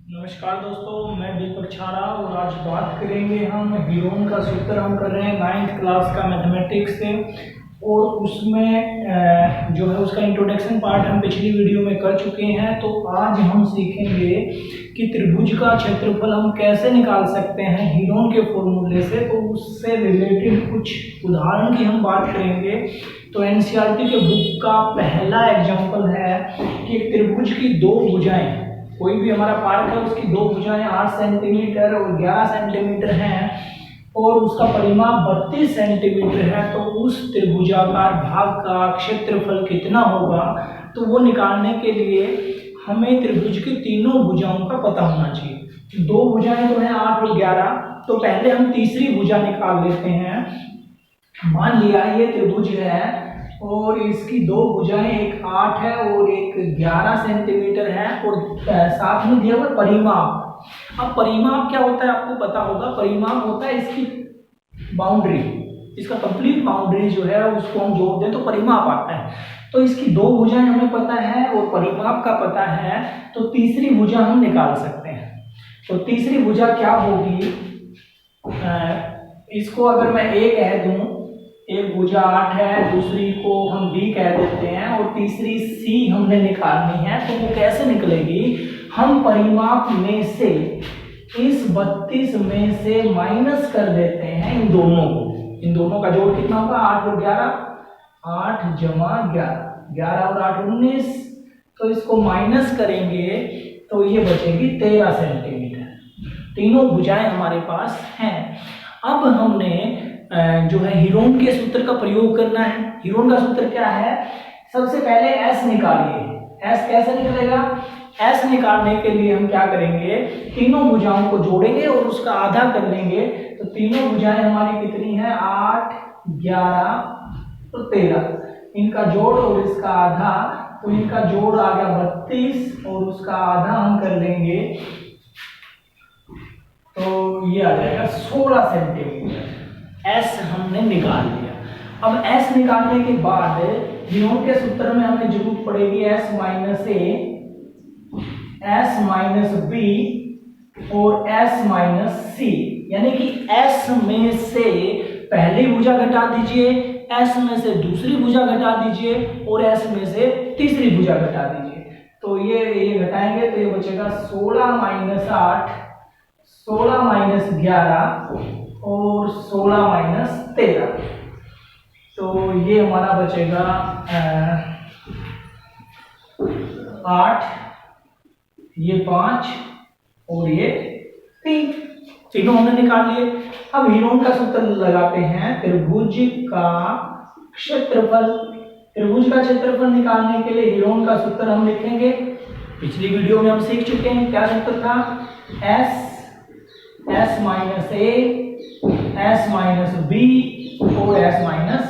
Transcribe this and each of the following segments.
नमस्कार दोस्तों, मैं दीपक छारा और आज बात करेंगे हम हीरोन का सूत्र। हम कर रहे हैं 9th क्लास का मैथमेटिक्स से और उसमें जो है उसका इंट्रोडक्शन पार्ट हम पिछली वीडियो में कर चुके हैं। तो आज हम सीखेंगे कि त्रिभुज का क्षेत्रफल हम कैसे निकाल सकते हैं हीरोन के फॉर्मूले से। तो उससे रिलेटेड कुछ उदाहरण की हम बात करेंगे। तो एनसीईआरटी के बुक का पहला एग्जाम्पल है कि त्रिभुज की दो भुजाएं, कोई भी हमारा पार्क है उसकी दो भुजाएं 8 सेंटीमीटर और 11 सेंटीमीटर हैं और उसका परिमाप 32 सेंटीमीटर है। तो उस त्रिभुजाकार भाग का क्षेत्रफल कितना होगा, तो वो निकालने के लिए हमें त्रिभुज की तीनों भुजाओं का पता होना चाहिए। दो भुजाएं तो हैं 8 और 11, तो पहले हम तीसरी भुजा निकाल लेते हैं। मान लिया ये त्रिभुज है और इसकी दो भुजाएं, एक 8 है और एक 11 सेंटीमीटर है और साथ में दिया हुआ परिमाप। अब परिमाप क्या होता है आपको पता होगा। परिमाप होता है इसकी बाउंड्री, इसका कंप्लीट बाउंड्री जो है उसको हम जोड़ दें तो परिमाप आता है। तो इसकी दो भुजाएं हमें पता है और परिमाप का पता है, तो तीसरी भुजा हम निकाल सकते हैं। तो तीसरी भुजा क्या होगी, इसको अगर मैं ए कह दूं, एक भुजा 8 है, दूसरी को हम बी कह देते हैं और तीसरी सी हमने निकालनी है। तो वो कैसे निकलेगी, हम परिमाप में से इस 32 में से माइनस कर देते हैं इन दोनों को। इन दोनों का जोड़ कितना होगा, 8 और 11, 8 जमा 11, 11 और 8 19। तो इसको माइनस करेंगे तो ये बचेगी 13 सेंटीमीटर। तीनों भुजाएं हमारे पास हैं। अब हमने जो है हीरोन के सूत्र का प्रयोग करना है। हीरोन का सूत्र क्या है, सबसे पहले एस निकालिए। एस कैसे निकलेगा, एस निकालने के लिए हम क्या करेंगे, तीनों भुजाओं को जोड़ेंगे और उसका आधा कर लेंगे। तो तीनों भुजाएं हमारी कितनी है, 8, 11 और 13। इनका जोड़ और इसका आधा, तो इनका जोड़ आ गया 32 और उसका आधा हम कर लेंगे तो ये आ जाएगा 16 सेंटीमीटर। एस हमने निकाल लिया। अब एस निकालने के बाद हीरोन के सूत्र में हमें जरूरत पड़ेगी एस माइनस ए, एस माइनस बी और एस माइनस सी। यानी कि एस में से पहली भुजा घटा दीजिए, एस में से दूसरी भुजा घटा दीजिए और एस में से तीसरी भुजा घटा दीजिए। तो ये घटाएंगे तो ये बचेगा 16 माइनस 8, 16 माइनस 11 और 16 माइनस 13। तो ये हमारा बचेगा 8, ये 5 और ये 3। तीनों हमने निकाल लिए। अब हीरोन का सूत्र लगाते हैं, त्रिभुज का क्षेत्रफल। त्रिभुज का क्षेत्रफल निकालने के लिए हीरोन का सूत्र हम लिखेंगे। पिछली वीडियो में हम सीख चुके हैं, क्या सूत्र था, एस माइनस ए, एस माइनस बी और एस माइनस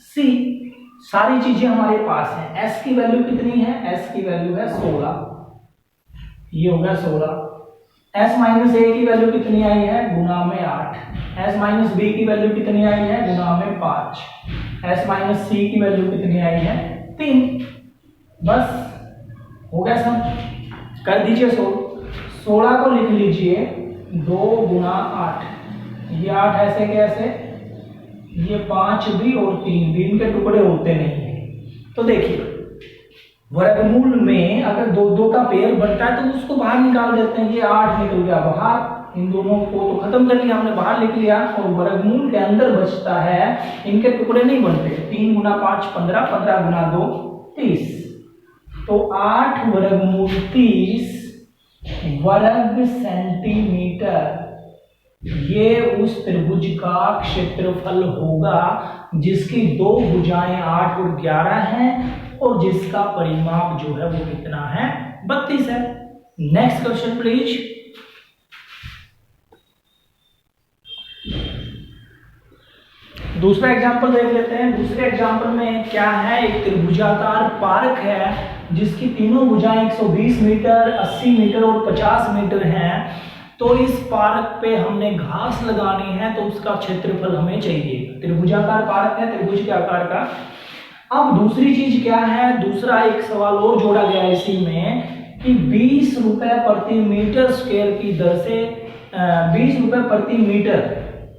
सी। सारी चीजें हमारे पास हैं। एस की वैल्यू कितनी है, एस की वैल्यू है 16, ये होगा 16। एस माइनस ए की वैल्यू कितनी आई है, गुना में 8। एस माइनस बी की वैल्यू कितनी आई है, गुना में 5। एस माइनस सी की वैल्यू कितनी आई है, 3। बस हो गया सब, कर दीजिए। 16 को लिख लीजिए 2 गुना 8, ये 8 ऐसे कैसे, ये 5 भी और 3 भी, इनके टुकड़े होते नहीं है। तो देखिए वर्गमूल में अगर 2 का पेयर बनता है तो उसको बाहर निकाल देते हैं। ये 8 निकल गया बाहर, इन दोनों को तो खत्म कर लिया हमने, बाहर लिख लिया। और वर्गमूल के अंदर बचता है, इनके टुकड़े नहीं बनते। 3 गुना 5 15, 15 गुना 2 30। तो 8 वर्गमूल 30 वर्ग सेंटीमीटर ये उस त्रिभुज का क्षेत्रफल होगा जिसकी दो भुजाएं 8 और 11 हैं और जिसका परिमाप जो है वो कितना है, 32 है। Next question please. दूसरा एग्जांपल देख लेते हैं। दूसरे एग्जांपल में क्या है, एक त्रिभुजाकार पार्क है जिसकी तीनों भुजाएं 120 मीटर, 80 मीटर और 50 मीटर हैं। तो इस पार्क पे हमने घास लगानी है, तो उसका क्षेत्रफल हमें चाहिए। त्रिभुजाकार पार्क है, त्रिभुज के आकार का। अब दूसरी चीज क्या है, दूसरा एक सवाल और जोड़ा गया इसी में कि 20 रुपए प्रति मीटर स्क्वायर की दर से 20 रुपए प्रति मीटर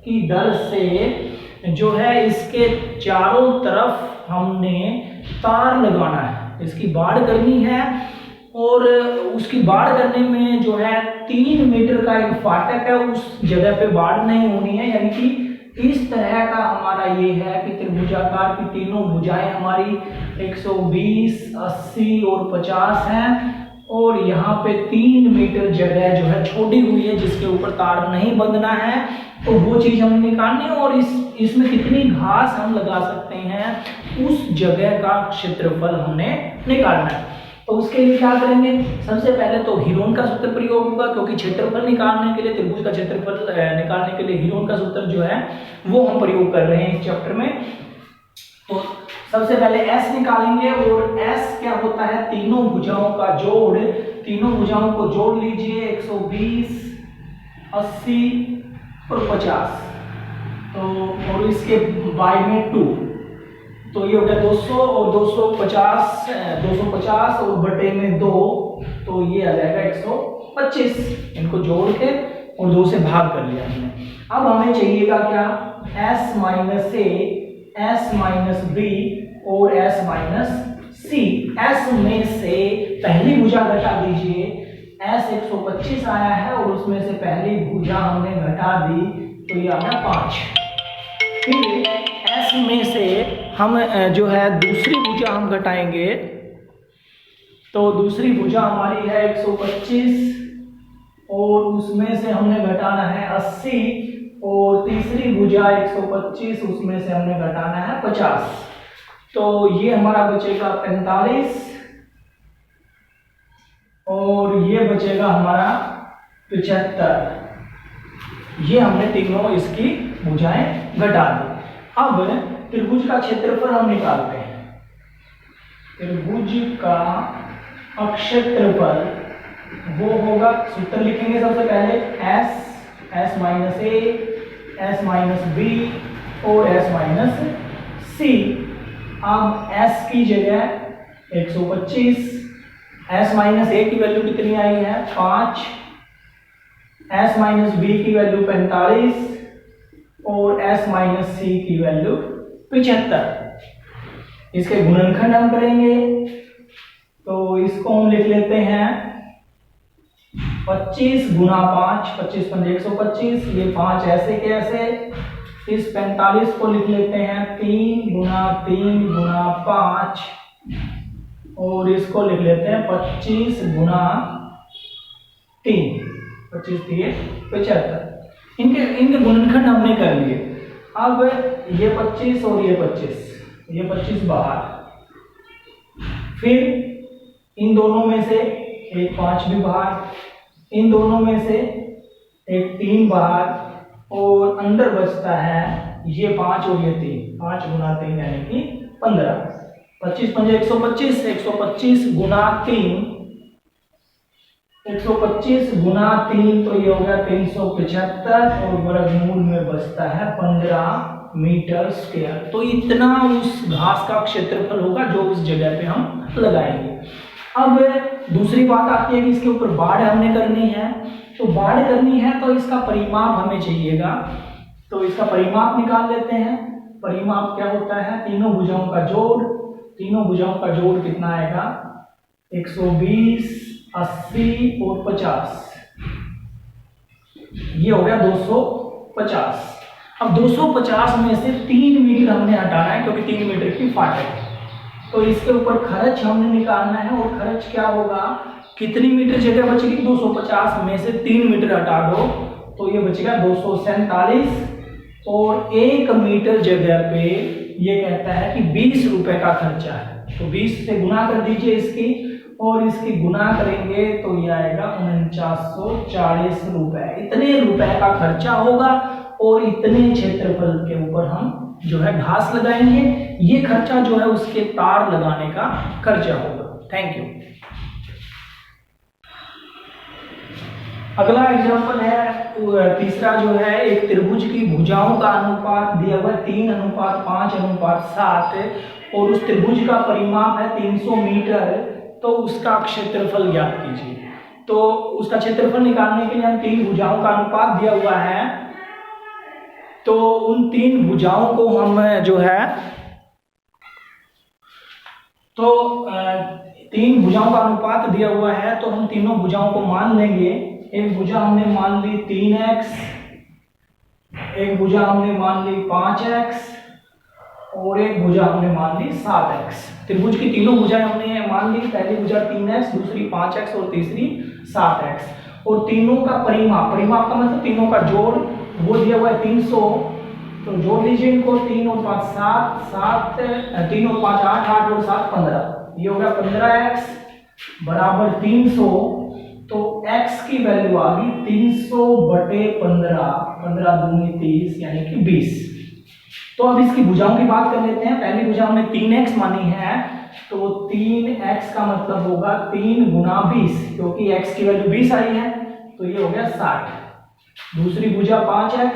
की दर से जो है इसके चारों तरफ हमने तार लगाना है, इसकी बाड़ करनी है। और उसकी बाड़ करने में जो है 3 मीटर का एक फाटक है, उस जगह पे बाड़ नहीं होनी है। यानी कि इस तरह का हमारा ये है कि त्रिभुजाकार की तीनों भुजाएं हमारी 120, 80 और 50 हैं। और यहाँ पे 3 मीटर जगह जो है छोड़ी हुई है जिसके ऊपर तार नहीं बंधना है, तो वो चीज हमें निकालनी है। और इसमें कितनी घास हम लगा सकते हैं उस जगह का क्षेत्रफल हमने निकालना है। तो उसके लिए क्या करेंगे, सबसे पहले तो हीरोन का सूत्र प्रयोग होगा, क्योंकि क्षेत्रफल निकालने के लिए, त्रिभुज का क्षेत्रफल निकालने के लिए हीरोन का सूत्र जो है वो हम प्रयोग कर रहे हैं इस चैप्टर में। तो सबसे पहले S निकालेंगे, और S क्या होता है, तीनों भुजाओं का जोड़। तीनों भुजाओं को जोड़ लीजिए, 120, 80 और 50, तो और इसके बाय में 2, तो ये हो गया 200 और 250 और बटे में 2, तो ये आ जाएगा 125। इनको जोड़ के और 2 से भाग कर लिया हमने। अब हमें चाहिएगा क्या, S minus A, S minus B और S माइनस C। S में से पहली भुजा घटा दीजिए, S 125 आया है और उसमें से पहली भुजा हमने घटा दी, तो ये आ गया 5। फिर S में से हम जो है दूसरी भुजा हम घटाएंगे, तो दूसरी भुजा हमारी है 125 और उसमें से हमने घटाना है 80, और तीसरी भुजा 125 उसमें से हमने घटाना है 50, तो ये हमारा बचेगा 45 और ये बचेगा हमारा 75। ये हमने तीनों इसकी भुजाएं घटा दी। अब त्रिभुज का क्षेत्रफल हम निकालते हैं। त्रिभुज का क्षेत्रफल वो होगा, सूत्र लिखेंगे सबसे पहले, S minus A, S minus B और S माइनस C। अब S की जगह 125, S माइनस A की वैल्यू कितनी आई है, 5, S माइनस B की वैल्यू 45 और S माइनस C की वैल्यू 75। इसके गुणनखंड हम करेंगे, तो इसको हम लिख लेते हैं 25 गुना 5, 25 पंजे 125, ये 5 ऐसे के ऐसे। इस 45 को लिख लेते हैं 3 गुना 3 गुना 5 और इसको लिख लेते हैं 25 गुना 3, 25 3 75। इनके गुणनखंड हमने कर लिए। अब ये 25 और ये 25 बाहर, फिर इन दोनों में से एक 5 भी बाहर, इन दोनों में से एक 3 बाहर, और अंदर बचता है ये 5 और ये 3, 5 गुना 3 यानी कि 15। 25 पंजे 125, 125 गुना 3, 125 गुना 3, तो ये हो गया 375 और वर्गमूल में बचता है 15 मीटर स्क्वायर। तो इतना उस घास का क्षेत्रफल होगा जो उस जगह पे हम लगाएंगे। अब दूसरी बात आती है कि इसके ऊपर बाड़ हमने करनी है, तो बाड़ करनी है तो इसका परिमाप हमें चाहिएगा, तो इसका परिमाप निकाल लेते हैं। परिमाप क्या होता है, तीनों भुजाओं का जोड़। तीनों भुजाओं का जोड़ कितना आएगा, 120, 80 और 50, ये हो गया 250। अब 250 में से 3 मीटर हमने हटाना है क्योंकि 3 मीटर की फाटक है, तो इसके ऊपर खर्च हमने निकालना है। और खर्च क्या होगा, कितनी मीटर जगह बचेगी, 250 में से 3 मीटर हटा दो तो ये बचेगा 247, और 1 मीटर जगह पे ये कहता है कि 20 रुपए का खर्चा है, तो 20 से गुना कर दीजिए इसकी, और इसकी गुना करेंगे तो ये आएगा 4940 रुपए। इतने रुपए का खर्चा होगा और इतने क्षेत्रफल के ऊपर हम जो है घास लगाएंगे। ये खर्चा जो है उसके तार लगाने का खर्चा होगा। Thank you. अगला एग्जांपल है तीसरा जो है, एक त्रिभुज की भुजाओं का अनुपात दिया हुआ 3:5:7 और उस त्रिभुज का परिमाप है 300 मीटर। तो उसका क्षेत्रफल ज्ञात कीजिए। तो उसका क्षेत्रफल निकालने के लिए हम तीन भुजाओं का अनुपात दिया हुआ है, तो उन तीन भुजाओं को हम जो है तो तीन भुजाओं का अनुपात दिया हुआ है, तो हम तीनों भुजाओं को मान लेंगे। एक भुजा हमने मान ली 3x, एक भुजा हमने मान ली 5x और एक भुजा हमने मान ली 7x। त्रिभुज की तीनों भुजाएं हमने मान ली, पहली भुजा 3x, दूसरी 5x और तीसरी 7x। और तीनों का परिमाप, परिमाप का मतलब तीनों का जोड़, वो दिया हुआ है 300। तो जोड़ लीजिए इनको, 3 और 5 7, 3 और 5 8, 8 और 7 15, ये हो गया 15x बराबर 300। तो x की वैल्यू आ गई 300 बटे 15, 15 दूनी 30 यानी कि 20। तो अब इसकी भुजाओं की बात कर लेते हैं। पहली भुजा हमने 3x मानी है, तो 3x का मतलब होगा 3 गुना 20, क्योंकि x की वैल्यू 20 आई है, तो ये हो गया 60। दूसरी भुजा 5x,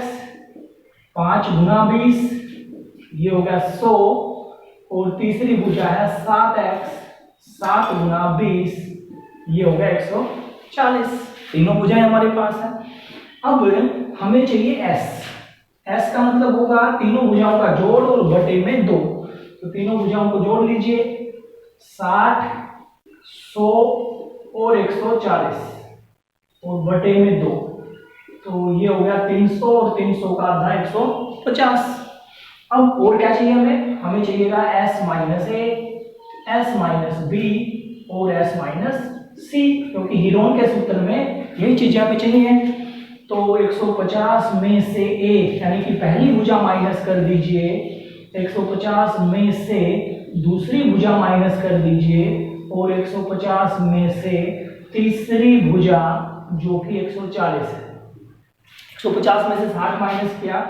5 गुना 20, ये हो गया 100। और तीसरी भुजा है 7x, 7 गुना 20, ये हो गया 140। तीनों भुजाएं हमारे पास है। अब हमें चाहिए s। s का मतलब होगा तीनों भुजाओं का जोड़ और बटे में 2। तो तीनों भुजाओं को जोड़ लीजिए, 60, 100 और 140 और बटे में 2, तो ये हो गया 300 और 300 का आधा 150। अब और क्या चाहिए हमें? हमें चाहिएगा s minus a, s minus b और s माइनस c, क्योंकि हीरोन के सूत्र में यही चीजें हमें चाहिए। तो 150 में से a यानी कि पहली भुजा माइनस कर दीजिए, 150 में से दूसरी भुजा माइनस कर दीजिए और 150 में से तीसरी भुजा जो कि 140 है। 150 में से 60 माइनस किया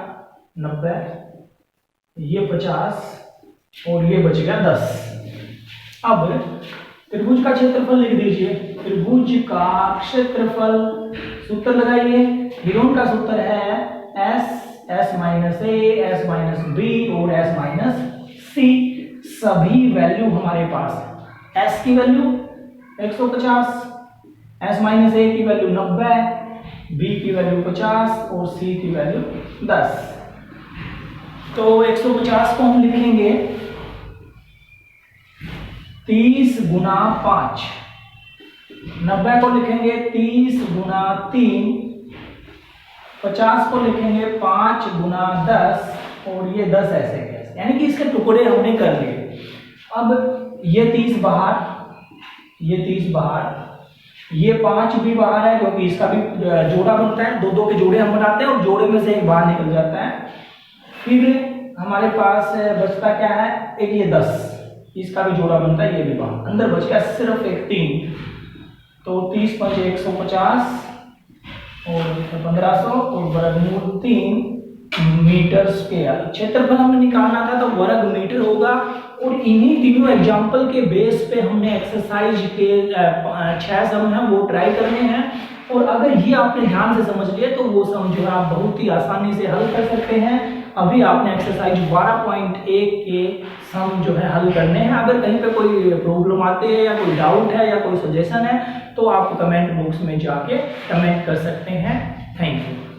90, ये 50 और ये बच गया 10। अब त्रिभुज का क्षेत्रफल लिख दीजिए। त्रिभुज का क्षेत्रफल, सूत्र लगाइए। हीरोन का सूत्र है s minus a, s minus b और s माइनस c। सभी वैल्यू हमारे पास है। s की वैल्यू 150, s माइनस a की वैल्यू 90, b की वैल्यू 50 और c की वैल्यू 10। तो 150 को हम लिखेंगे 30 गुना 5, 90 को लिखेंगे 30 गुना 3, 50 को लिखेंगे 5 गुना 10 और ये 10 ऐसे कैसे, यानी कि इसके टुकड़े हमने कर लिए। अब ये 30 बाहर, ये 30 बाहर, ये 5 भी बाहर है क्योंकि इसका भी जोड़ा बनता है, दो दो के जोड़े हम बनाते हैं और जोड़े में से एक बाहर निकल जाता है। फिर हमारे पास बचता क्या है? एक ये 10, इसका भी जोड़ा बनता है, ये भी बाहर, अंदर बच गया सिर्फ एक 3। तो 30 5 150 और 1500 और वर्गमूल 3 मीटर स्क्वायर। क्षेत्रफल हमने निकालना था तो वर्ग मीटर होगा। और इन्हीं तीनों एग्जाम्पल के बेस पे हमने एक्सरसाइज के 6 सम हैं वो ट्राई करने हैं। और अगर ये आपने ध्यान से समझ लिए तो वो सम जो है आप बहुत ही आसानी से हल कर सकते हैं। अभी आपने एक्सरसाइज 12.1 के सम जो है हल करने हैं। अगर कहीं पे कोई प्रॉब्लम आती है या कोई डाउट है या कोई सजेशन है तो आप कमेंट बॉक्स में जाके कमेंट कर सकते हैं। Thank you.